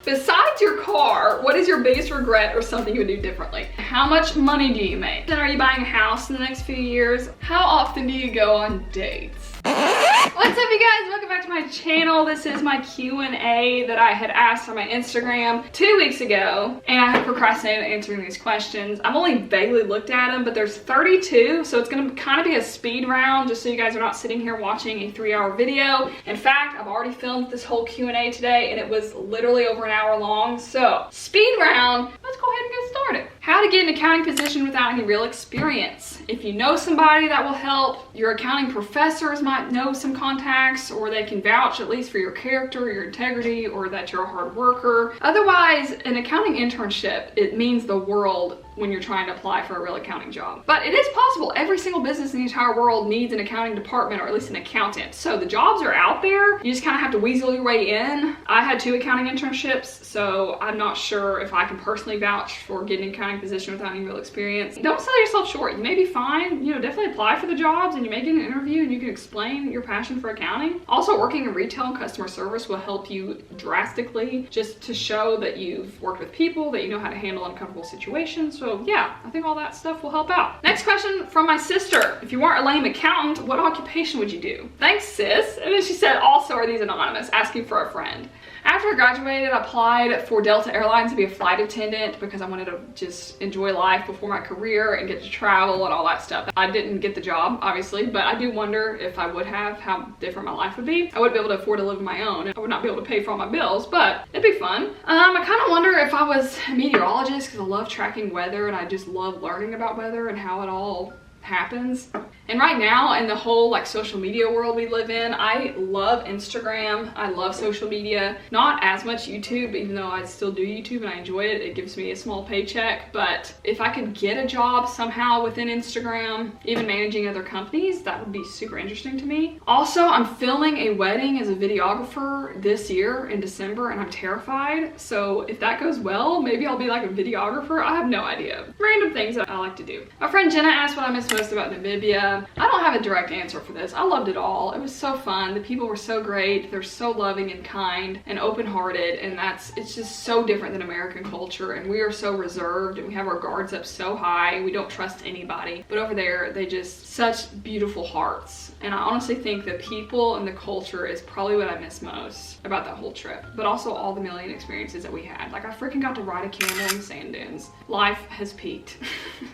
Besides your car, what is your biggest regret or something you would do differently? How much money do you make? And are you buying a house in the next few years? How often do you go on dates? What's up, you guys? Welcome back to my channel. This is my Q&A that I had asked on my Instagram 2 weeks ago, and I have procrastinated answering these questions. I've only vaguely looked at them, but there's 32, so it's gonna kind of be a speed round, just so you guys are not sitting here watching a 3-hour video. In fact, I've already filmed this whole Q&A today, and it was literally over an hour long, so speed round, let's go ahead and get started. How to get an accounting position without any real experience. If you know somebody that will help, your accounting professors might know some contacts, or they can vouch at least for your character, your integrity, or that you're a hard worker. Otherwise, an accounting internship, it means the world when you're trying to apply for a real accounting job. But it is possible. Every single business in the entire world needs an accounting department, or at least an accountant. So the jobs are out there. You just kind of have to weasel your way in. I had 2 accounting internships, so I'm not sure if I can personally vouch for getting an accounting position without any real experience. Don't sell yourself short. You may be fine. You know, definitely apply for the jobs, and you may get an interview and you can explain your passion for accounting. Also, working in retail and customer service will help you drastically, just to show that you've worked with people, that you know how to handle uncomfortable situations. So yeah, I think all that stuff will help out. Next question from my sister. If you weren't a lame accountant, what occupation would you do? Thanks, sis. And then she said, also, are these anonymous? Asking for a friend. After I graduated, I applied for Delta Airlines to be a flight attendant because I wanted to just enjoy life before my career and get to travel and all that stuff. I didn't get the job, obviously, but I do wonder if I would have, how different my life would be. I wouldn't be able to afford to live on my own. I would not be able to pay for all my bills, but it'd be fun. I kind of wonder if I was a meteorologist, because I love tracking weather and I just love learning about weather and how it all happens. And right now, in the whole like social media world we live in, I love Instagram. I love social media. Not as much YouTube, even though I still do YouTube and I enjoy it. It gives me a small paycheck. But if I could get a job somehow within Instagram, even managing other companies, that would be super interesting to me. Also, I'm filming a wedding as a videographer this year in December, and I'm terrified. So if that goes well, maybe I'll be like a videographer. I have no idea. Random things that I like to do. My friend Jenna asked what I miss most about Namibia. I don't have a direct answer for this. I loved it all. It was so fun. The people were so great. They're so loving and kind and open-hearted, and it's just so different than American culture, and we are so reserved and we have our guards up so high. We don't trust anybody. But over there, they just such beautiful hearts. And I honestly think the people and the culture is probably what I miss most about that whole trip. But also all the million experiences that we had. Like, I freaking got to ride a camel in the sand dunes. Life has peaked.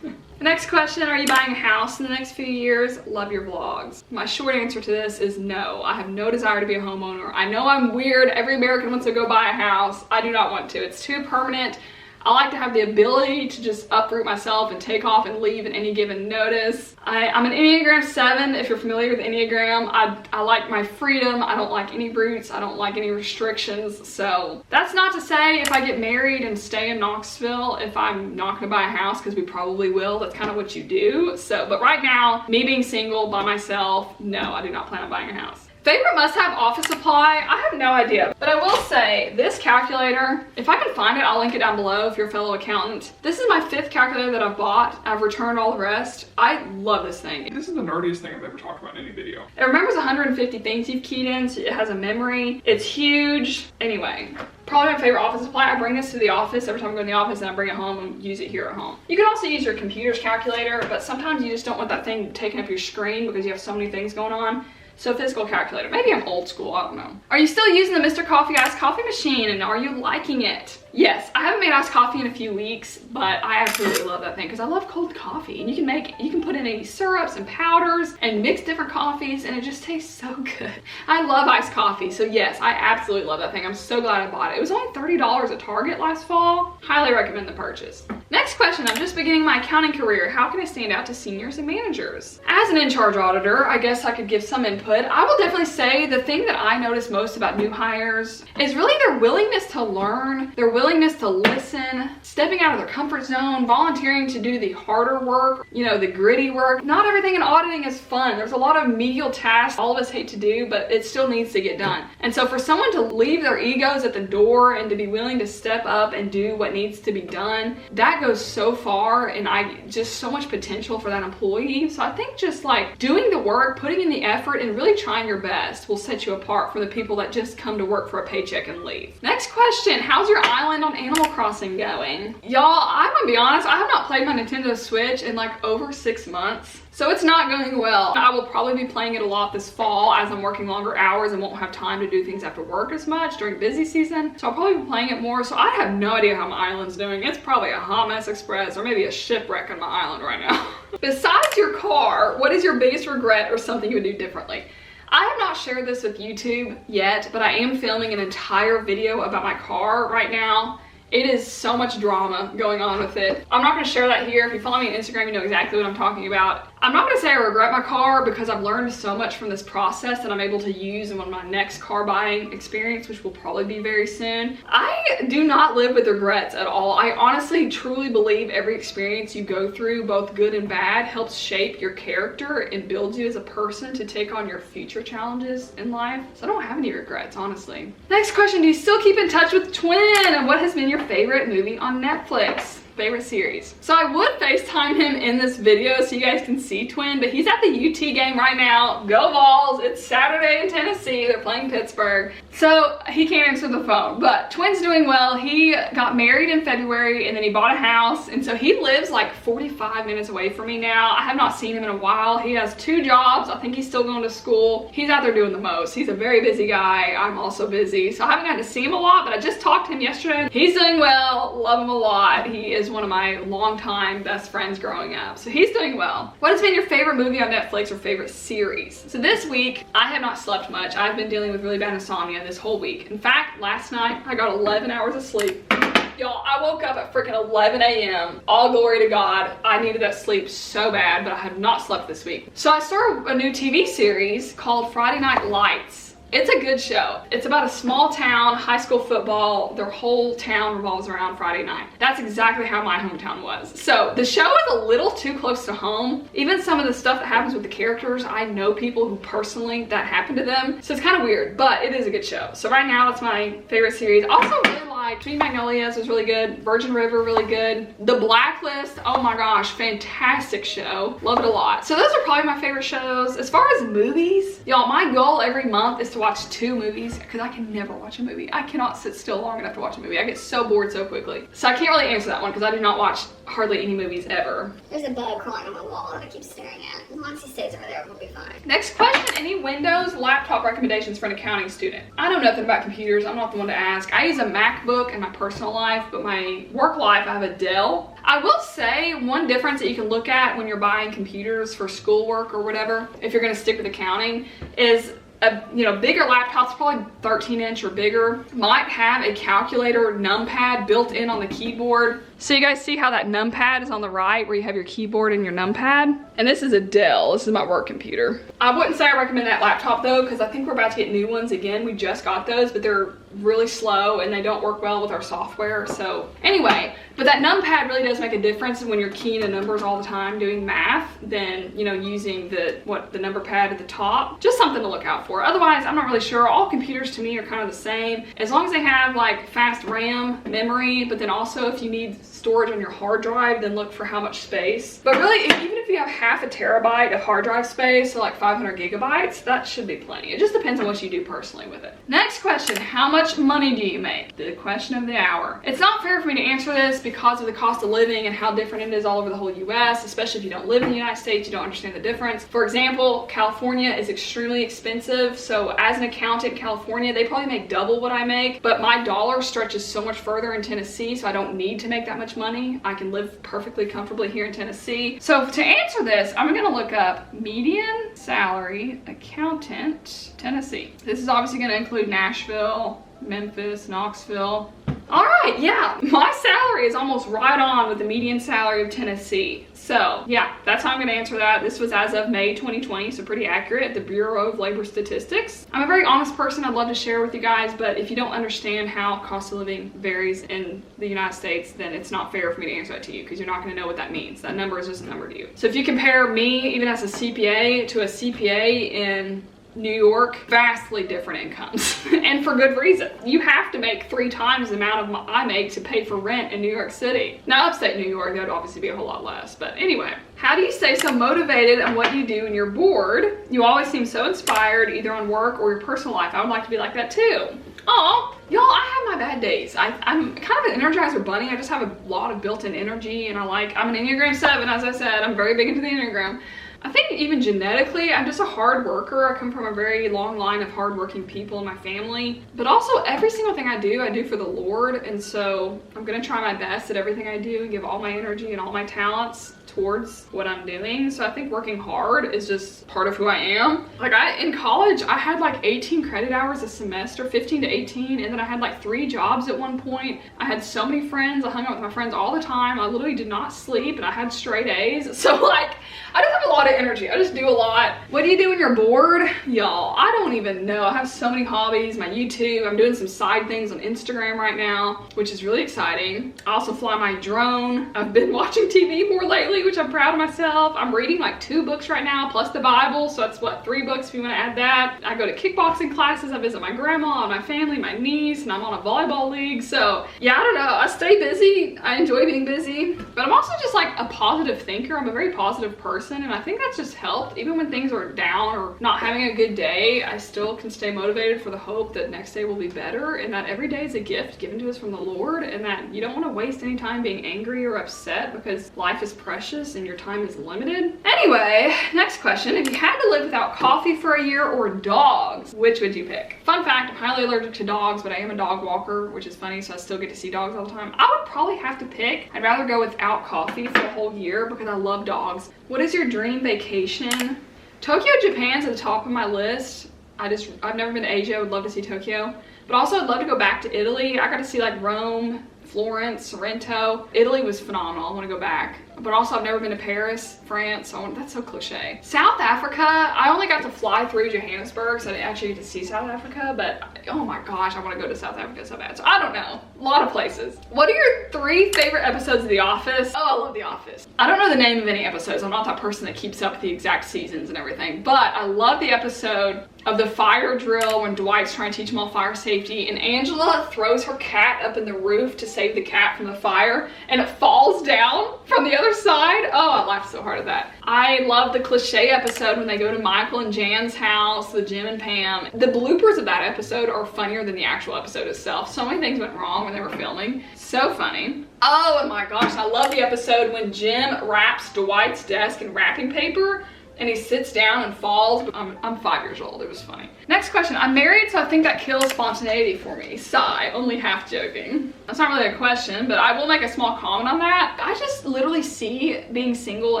The next question, are you buying a house in the next few years? Love your vlogs. My short answer to this is no. I have no desire to be a homeowner. I know I'm weird. Every American wants to go buy a house. I do not want to. It's too permanent. I like to have the ability to just uproot myself and take off and leave at any given notice. I'm an Enneagram 7, if you're familiar with Enneagram. I like my freedom. I don't like any roots. I don't like any restrictions. So that's not to say if I get married and stay in Knoxville, if I'm not gonna buy a house, because we probably will. That's kind of what you do. So, but right now, me being single by myself, no, I do not plan on buying a house. Favorite must-have office supply? I have no idea, but I will say this calculator, if I can find it, I'll link it down below if you're a fellow accountant. This is my 5th calculator that I've bought. I've returned all the rest. I love this thing. This is the nerdiest thing I've ever talked about in any video. It remembers 150 things you've keyed in, so it has a memory. It's huge. Anyway, probably my favorite office supply. I bring this to the office every time I go in the office, and I bring it home and use it here at home. You can also use your computer's calculator, but sometimes you just don't want that thing taking up your screen because you have so many things going on. So physical calculator. Maybe I'm old school, I don't know. Are you still using the Mr. Coffee iced coffee machine, and are you liking it? Yes, I haven't made iced coffee in a few weeks, but I absolutely love that thing because I love cold coffee, and you can put in any syrups and powders and mix different coffees, and it just tastes so good. I love iced coffee, so yes, I absolutely love that thing. I'm so glad I bought it. It was only $30 at Target last fall. Highly recommend the purchase. Next question, I'm just beginning my accounting career. How can I stand out to seniors and managers? As an in-charge auditor, I guess I could give some input. I will definitely say the thing that I notice most about new hires is really their willingness to learn, their willingness to listen, stepping out of their comfort zone, volunteering to do the harder work, you know, the gritty work. Not everything in auditing is fun. There's a lot of menial tasks all of us hate to do, but it still needs to get done. And so for someone to leave their egos at the door and to be willing to step up and do what needs to be done, that goes so far, and just so much potential for that employee. So I think just like doing the work, putting in the effort, and really trying your best will set you apart from the people that just come to work for a paycheck and leave. Next question, how's your island on Animal Crossing going? Y'all, I'm gonna be honest, I have not played my Nintendo Switch in like over 6 months. So it's not going well. I will probably be playing it a lot this fall as I'm working longer hours and won't have time to do things after work as much during busy season. So I'll probably be playing it more. So I have no idea how my island's doing. It's probably a hot mess express or maybe a shipwreck on my island right now. Besides your car, what is your biggest regret or something you would do differently? I have not shared this with YouTube yet, but I am filming an entire video about my car right now. It is so much drama going on with it. I'm not gonna share that here. If you follow me on Instagram, you know exactly what I'm talking about. I'm not gonna say I regret my car because I've learned so much from this process that I'm able to use in my next car buying experience, which will probably be very soon. I do not live with regrets at all. I honestly, truly believe every experience you go through, both good and bad, helps shape your character and builds you as a person to take on your future challenges in life. So I don't have any regrets, honestly. Next question, do you still keep in touch with Twin? And what has been your favorite movie on Netflix? Favorite series. So I would FaceTime him in this video so you guys can see Twin, but he's at the UT game right now. Go Vols! It's Saturday in Tennessee. They're playing Pittsburgh. So he can't answer the phone, but Twin's doing well. He got married in February and then he bought a house, and so he lives like 45 minutes away from me now. I have not seen him in a while. He has 2 jobs. I think he's still going to school. He's out there doing the most. He's a very busy guy. I'm also busy, so I haven't gotten to see him a lot, but I just talked to him yesterday. He's doing well. Love him a lot. He is one of my longtime best friends growing up, so he's doing well. What has been your favorite movie on Netflix or favorite series? So this week, I have not slept much. I've been dealing with really bad insomnia this whole week. In fact, last night, I got 11 hours of sleep. Y'all, I woke up at freaking 11 a.m. All glory to God. I needed that sleep so bad, but I have not slept this week. So I started a new TV series called Friday Night Lights. It's a good show. It's about a small town, high school football. Their whole town revolves around Friday night. That's exactly how my hometown was. So the show is a little too close to home. Even some of the stuff that happens with the characters, I know people who personally that happened to them. So it's kind of weird, but it is a good show. So right now, it's my favorite series. Also really like Sweet Magnolias was really good. Virgin River, really good. The Blacklist, oh my gosh, fantastic show. Love it a lot. So those are probably my favorite shows. As far as movies, y'all, my goal every month is to watch 2 movies because I can never watch a movie. I cannot sit still long enough to watch a movie. I get so bored so quickly. So I can't really answer that one because I do not watch hardly any movies ever. There's a bug crawling on my wall that I keep staring at. As long as he stays over there, we'll be fine. Next question, any Windows laptop recommendations for an accounting student? I know nothing about computers. I'm not the one to ask. I use a MacBook in my personal life, but my work life, I have a Dell. I will say one difference that you can look at when you're buying computers for schoolwork or whatever, if you're gonna stick with accounting, is bigger laptops, probably 13-inch or bigger, might have a calculator numpad built in on the keyboard. So you guys see how that numpad is on the right where you have your keyboard and your numpad? And this is a Dell, this is my work computer. I wouldn't say I recommend that laptop though, because I think we're about to get new ones again. We just got those, but they're really slow and they don't work well with our software. So anyway, but that numpad really does make a difference when you're keying the numbers all the time doing math than, using the number pad at the top. Just something to look out for. Otherwise, I'm not really sure. All computers to me are kind of the same. As long as they have like fast RAM, memory, but then also if you need storage on your hard drive, then look for how much space. But really, even if you have half a terabyte of hard drive space, so like 500 gigabytes, that should be plenty. It just depends on what you do personally with it. Next question, how much money do you make? The question of the hour. It's not fair for me to answer this because of the cost of living and how different it is all over the whole US, especially if you don't live in the United States, you don't understand the difference. For example, California is extremely expensive. So as an accountant in California, they probably make double what I make, but my dollar stretches so much further in Tennessee, so I don't need to make that much money. I can live perfectly comfortably here in Tennessee. So to answer this, I'm gonna look up median salary accountant Tennessee. This is obviously gonna include Nashville, Memphis, Knoxville. All right, yeah, my salary is almost right on with the median salary of Tennessee. So yeah, that's how I'm gonna answer that. This was as of May 2020, so pretty accurate at the Bureau of Labor Statistics. I'm a very honest person. I'd love to share with you guys, but if you don't understand how cost of living varies in the United States, then it's not fair for me to answer that to you because you're not gonna know what that means. That number is just a number to you. So if you compare me, even as a CPA, to a CPA in New York, vastly different incomes and for good reason. You have to make 3 times the amount of I make to pay for rent in New York City. Now upstate New York, that would obviously be a whole lot less, but anyway. How do you stay so motivated on what you do when you're bored? You always seem so inspired either on work or your personal life. I would like to be like that too. Aw, y'all, I have my bad days. I'm kind of an Energizer bunny. I just have a lot of built-in energy and I'm an Enneagram 7, as I said. I'm very big into the Enneagram. I think even genetically, I'm just a hard worker. I come from a very long line of hardworking people in my family. But also, every single thing I do for the Lord. And so I'm gonna try my best at everything I do and give all my energy and all my talents towards what I'm doing. So I think working hard is just part of who I am. Like in college, I had like 18 credit hours a semester, 15 to 18. And then I had like 3 jobs at one point. I had so many friends. I hung out with my friends all the time. I literally did not sleep and I had straight A's. So like, I just have a lot of energy. I just do a lot. What do you do when you're bored? Y'all, I don't even know. I have so many hobbies. My YouTube, I'm doing some side things on Instagram right now, which is really exciting. I also fly my drone. I've been watching TV more lately, which I'm proud of myself. I'm reading like 2 books right now, plus the Bible. So that's what, 3 books if you want to add that. I go to kickboxing classes. I visit my grandma and my family, my niece, and I'm on a volleyball league. So yeah, I don't know. I stay busy. I enjoy being busy, but I'm also just like a positive thinker. I'm a very positive person, and I think that's just helped. Even when things are down or not having a good day, I still can stay motivated for the hope that next day will be better, and that every day is a gift given to us from the Lord, and that you don't want to waste any time being angry or upset because life is precious and your time is limited. Anyway, next question. If you had to live without coffee for a year or dogs, which would you pick? Fun fact, I'm highly allergic to dogs, but I am a dog walker, which is funny, so I still get to see dogs all the time. I would probably have to pick. I'd rather go without coffee for the whole year because I love dogs. What is your dream vacation? Tokyo, Japan's at the top of my list. I've never been to Asia. I would love to see Tokyo, but also I'd love to go back to Italy. I got to see like Rome, Florence, Sorrento. Italy was phenomenal. I want to go back. But also I've never been to Paris, France. That's so cliche. South Africa, I only got to fly through Johannesburg, so I didn't actually get to see South Africa, but oh my gosh, I want to go to South Africa so bad. So I don't know, a lot of places. What are your 3 favorite episodes of The Office? Oh, I love The Office. I don't know the name of any episodes. I'm not that person that keeps up with the exact seasons and everything, but I love the episode of the fire drill when Dwight's trying to teach them all fire safety and Angela throws her cat up in the roof to save the cat from the fire and it falls down from the other side. Oh, I laughed so hard at that. I love the cliche episode when they go to Michael and Jan's house, the Jim and Pam. The bloopers of that episode are funnier than the actual episode itself. So many things went wrong when they were filming. So funny. Oh my gosh, I love the episode when Jim wraps Dwight's desk in wrapping paper and he sits down and falls. I'm 5 years old. It was funny. Next question. I'm married, so I think that kills spontaneity for me. Sigh. Only half joking. That's not really a question, but I will make a small comment on that. I just literally see being single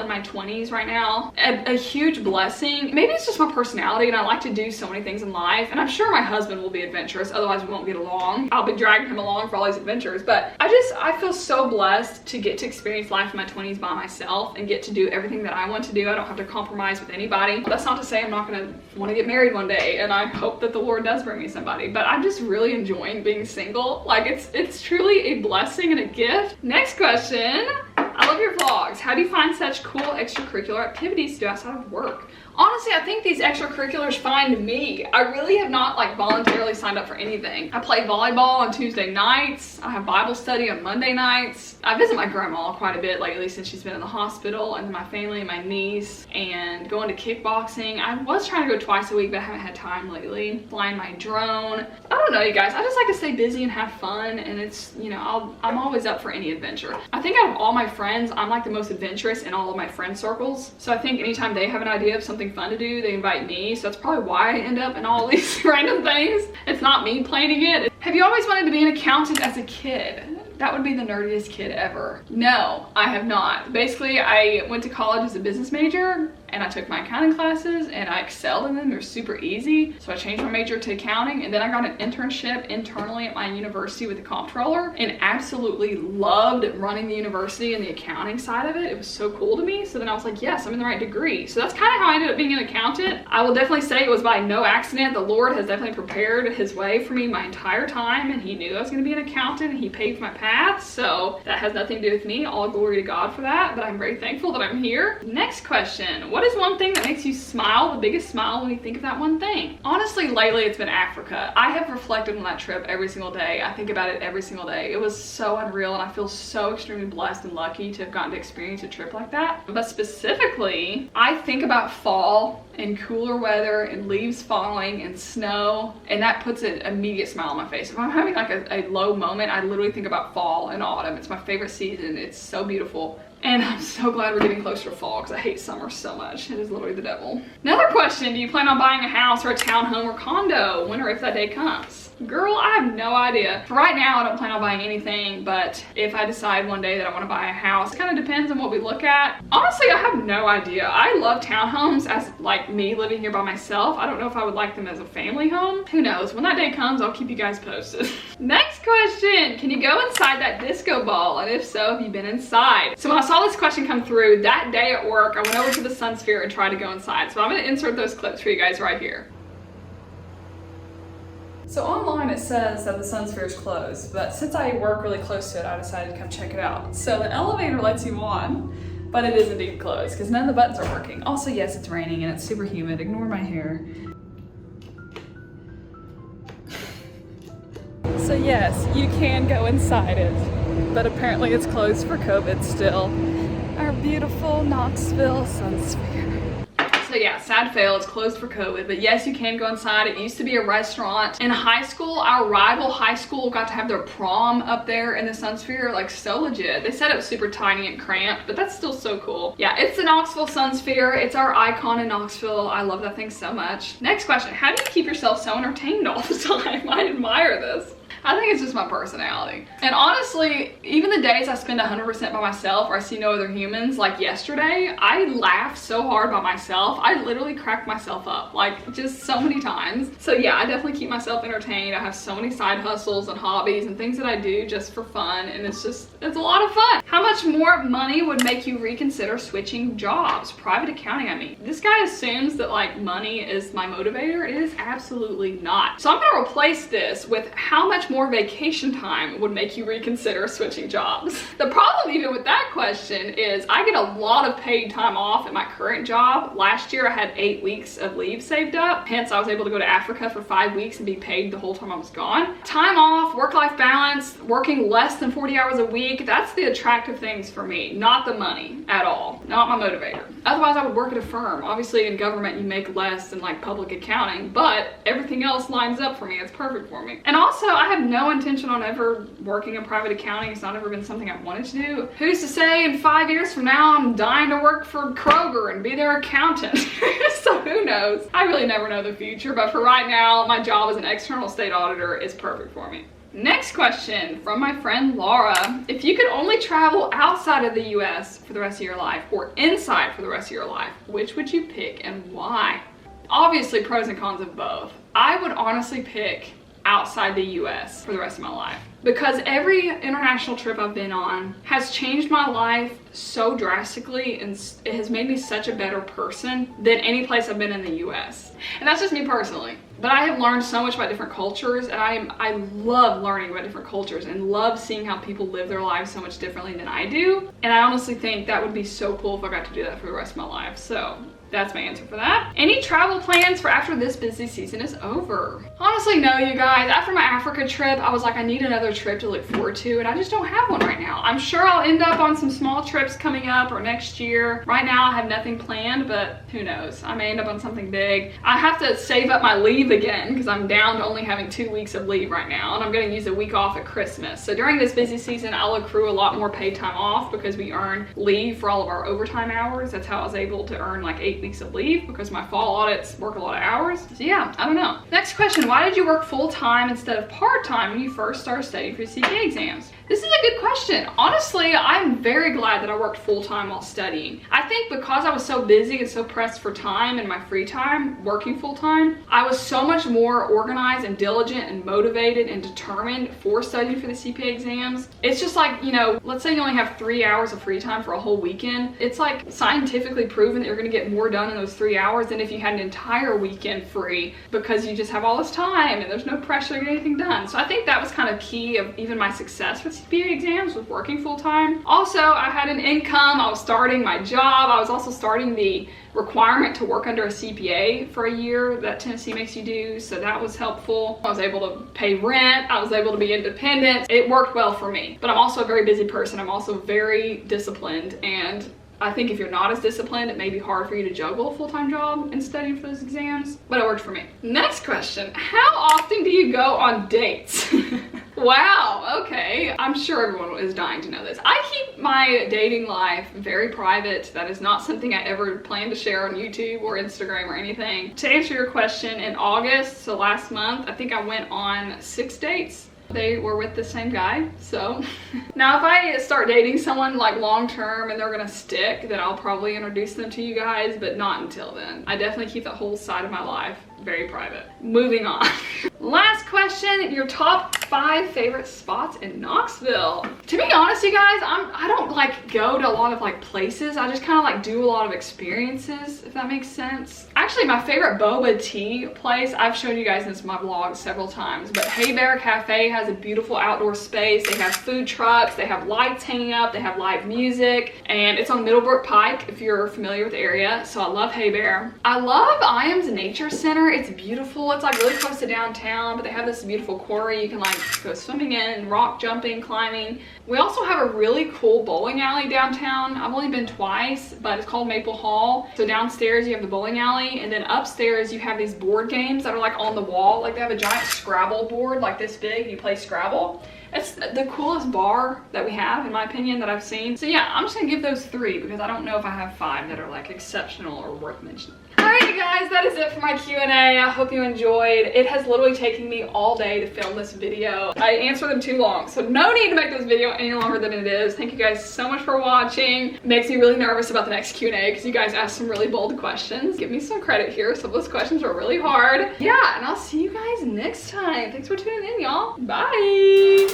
in my 20s right now a huge blessing. Maybe it's just my personality and I like to do so many things in life. And I'm sure my husband will be adventurous, otherwise we won't get along. I'll be dragging him along for all these adventures. But I feel so blessed to get to experience life in my 20s by myself and get to do everything that I want to do. I don't have to compromise with anybody. That's not to say I'm not gonna want to get married one day, and I hope that the Lord does bring me somebody, but I'm just really enjoying being single. Like it's truly a blessing and a gift. Next question. I love your vlogs. How do you find such cool extracurricular activities to do outside of work? Honestly, I think these extracurriculars find me. I really have not like voluntarily signed up for anything. I play volleyball on Tuesday nights. I have Bible study on Monday nights. I visit my grandma quite a bit lately since she's been in the hospital, and my family and my niece, and going to kickboxing. I was trying to go twice a week, but I haven't had time lately. Flying my drone. I don't know, you guys. I just like to stay busy and have fun, and it's, you know, I'm always up for any adventure. I think out of all my friends, I'm like the most adventurous in all of my friend circles. So I think anytime they have an idea of something fun to do, they invite me. So that's probably why I end up in all these random things. It's not me planning it. Have you always wanted to be an accountant as a kid? That would be the nerdiest kid ever. No, I have not. Basically, I went to college as a business major and I took my accounting classes and I excelled in them. They're super easy. So I changed my major to accounting, and then I got an internship internally at my university with the comptroller and absolutely loved running the university and the accounting side of it. It was so cool to me. So then I was like, yes, I'm in the right degree. So that's kind of how I ended up being an accountant. I will definitely say it was by no accident. The Lord has definitely prepared his way for me my entire time, and he knew I was going to be an accountant and he paved my path. So that has nothing to do with me. All glory to God for that, but I'm very thankful that I'm here. Next question. What is one thing that makes you smile, the biggest smile, when you think of that one thing? Honestly, lately it's been Africa. I have reflected on that trip every single day. I think about it every single day. It was so unreal, and I feel so extremely blessed and lucky to have gotten to experience a trip like that. But specifically, I think about fall and cooler weather and leaves falling and snow, and that puts an immediate smile on my face. If I'm having like a low moment, I literally think about fall and autumn. It's my favorite season. It's so beautiful. And I'm so glad we're getting closer to fall because I hate summer so much. It is literally the devil. Another question, do you plan on buying a house or a townhome or condo when or if that day comes? Girl, I have no idea. For right now, I don't plan on buying anything, but if I decide one day that I want to buy a house, it kind of depends on what we look at. Honestly, I have no idea. I love townhomes as like me living here by myself. I don't know if I would like them as a family home. Who knows? When that day comes, I'll keep you guys posted. Next question, can you go inside that disco ball? And if so, have you been inside? So when I saw this question come through, that day at work, I went over to the Sun Sphere and tried to go inside. So I'm gonna insert those clips for you guys right here. So online it says that the Sun Sphere is closed, but since I work really close to it, I decided to come check it out. So the elevator lets you on, but it is indeed closed because none of the buttons are working. Also, yes, it's raining and it's super humid. Ignore my hair. So yes, you can go inside it, but apparently it's closed for COVID still. Our beautiful Knoxville Sun Sphere. So yeah, sad fail, it's closed for COVID, but yes, you can go inside. It used to be a restaurant. In high school, our rival high school got to have their prom up there in the Sun Sphere, like so legit. They said it was super tiny and cramped, but that's still so cool. Yeah, it's the Knoxville Sun Sphere. It's our icon in Knoxville. I love that thing so much. Next question, how do you keep yourself so entertained all the time? I admire this. I think it's just my personality. And honestly, even the days I spend 100% by myself or I see no other humans, like yesterday, I laughed so hard by myself. I literally cracked myself up, like just so many times. So yeah, I definitely keep myself entertained. I have so many side hustles and hobbies and things that I do just for fun, and it's a lot of fun. How much more money would make you reconsider switching jobs? Private accounting, I mean. This guy assumes that like money is my motivator. It is absolutely not. So I'm gonna replace this with how much more vacation time would make you reconsider switching jobs. The problem even with that question is I get a lot of paid time off at my current job. Last year I had 8 weeks of leave saved up. Hence I was able to go to Africa for 5 weeks and be paid the whole time I was gone. Time off, work-life balance, working less than 40 hours a week, that's the attractive things for me, not the money at all, not my motivator. Otherwise I would work at a firm. Obviously in government you make less than like public accounting, but everything else lines up for me. It's perfect for me. And also I have no intention on ever working in private accounting. It's not ever been something I've wanted to do. Who's to say in 5 years from now I'm dying to work for Kroger and be their accountant? So who knows? I really never know the future, but for right now, my job as an external state auditor is perfect for me. Next question from my friend Laura. If you could only travel outside of the US for the rest of your life or inside for the rest of your life, which would you pick and why? Obviously pros and cons of both. I would honestly pick outside the US for the rest of my life because every international trip I've been on has changed my life so drastically, and it has made me such a better person than any place I've been in the US. And that's just me personally. But I have learned so much about different cultures, and I love learning about different cultures and love seeing how people live their lives so much differently than I do. And I honestly think that would be so cool if I got to do that for the rest of my life. So that's my answer for that. Any travel plans for after this busy season is over? Honestly, no, you guys. After my Africa trip, I was like, I need another trip to look forward to, and I just don't have one right now. I'm sure I'll end up on some small trips coming up or next year. Right now, I have nothing planned, but who knows? I may end up on something big. I have to save up my leave again because I'm down to only having 2 weeks of leave right now, and I'm gonna use a week off at Christmas. So during this busy season, I'll accrue a lot more paid time off because we earn leave for all of our overtime hours. That's how I was able to earn like 8 weeks of leave because my fall audits work a lot of hours. So yeah, I don't know. Next question, why did you work full-time instead of part-time when you first started studying for CPA exams? This is a good question. Honestly, I'm very glad that I worked full-time while studying. I think because I was so busy and so pressed for time in my free time, working full-time, I was so much more organized and diligent and motivated and determined for studying for the CPA exams. It's just like, you know, let's say you only have 3 hours of free time for a whole weekend. It's like scientifically proven that you're gonna get more done in those 3 hours than if you had an entire weekend free, because you just have all this time and there's no pressure to get anything done. So I think that was kind of key of even my success with CPA exams, was working full-time. Also, I had an income, I was starting my job, I was also starting the requirement to work under a CPA for a year that Tennessee makes you do, so that was helpful. I was able to pay rent, I was able to be independent. It worked well for me, but I'm also a very busy person. I'm also very disciplined, and I think if you're not as disciplined, it may be hard for you to juggle a full-time job and studying for those exams, but it worked for me. Next question, how often do you go on dates? Wow, okay. I'm sure everyone is dying to know this. I keep my dating life very private. That is not something I ever plan to share on YouTube or Instagram or anything. To answer your question, in August, so last month, I think I went on 6 dates. They were with the same guy, so. Now if I start dating someone like long-term and they're gonna stick, then I'll probably introduce them to you guys, but not until then. I definitely keep that whole side of my life very private. Moving on. Last question, your top 5 favorite spots in Knoxville. To be honest, you guys, I don't like go to a lot of like places. I just kind of like do a lot of experiences, if that makes sense. Actually, my favorite boba tea place, I've shown you guys this in my vlog several times, but Hay Bear Cafe has a beautiful outdoor space. They have food trucks, they have lights hanging up, they have live music, and it's on Middlebrook Pike if you're familiar with the area. So I love Hay Bear. I love Iams Nature Center. It's beautiful. It's like really close to downtown, but they have this beautiful quarry you can like go swimming in, rock jumping, climbing. We also have a really cool bowling alley downtown. I've only been twice, but it's called Maple Hall. So downstairs you have the bowling alley, and then upstairs you have these board games that are like on the wall. Like they have a giant Scrabble board like this big, and you play Scrabble. It's the coolest bar that we have, in my opinion, that I've seen. So yeah, I'm just gonna give those 3 because I don't know if I have 5 that are like exceptional or worth mentioning. Alright guys, that is it for my Q&A. I hope you enjoyed. It has literally taken me all day to film this video. I answered them too long, so no need to make this video any longer than it is. Thank you guys so much for watching. It makes me really nervous about the next Q&A because you guys asked some really bold questions. Give me some credit here. Some of those questions were really hard. Yeah, and I'll see you guys next time. Thanks for tuning in, y'all. Bye!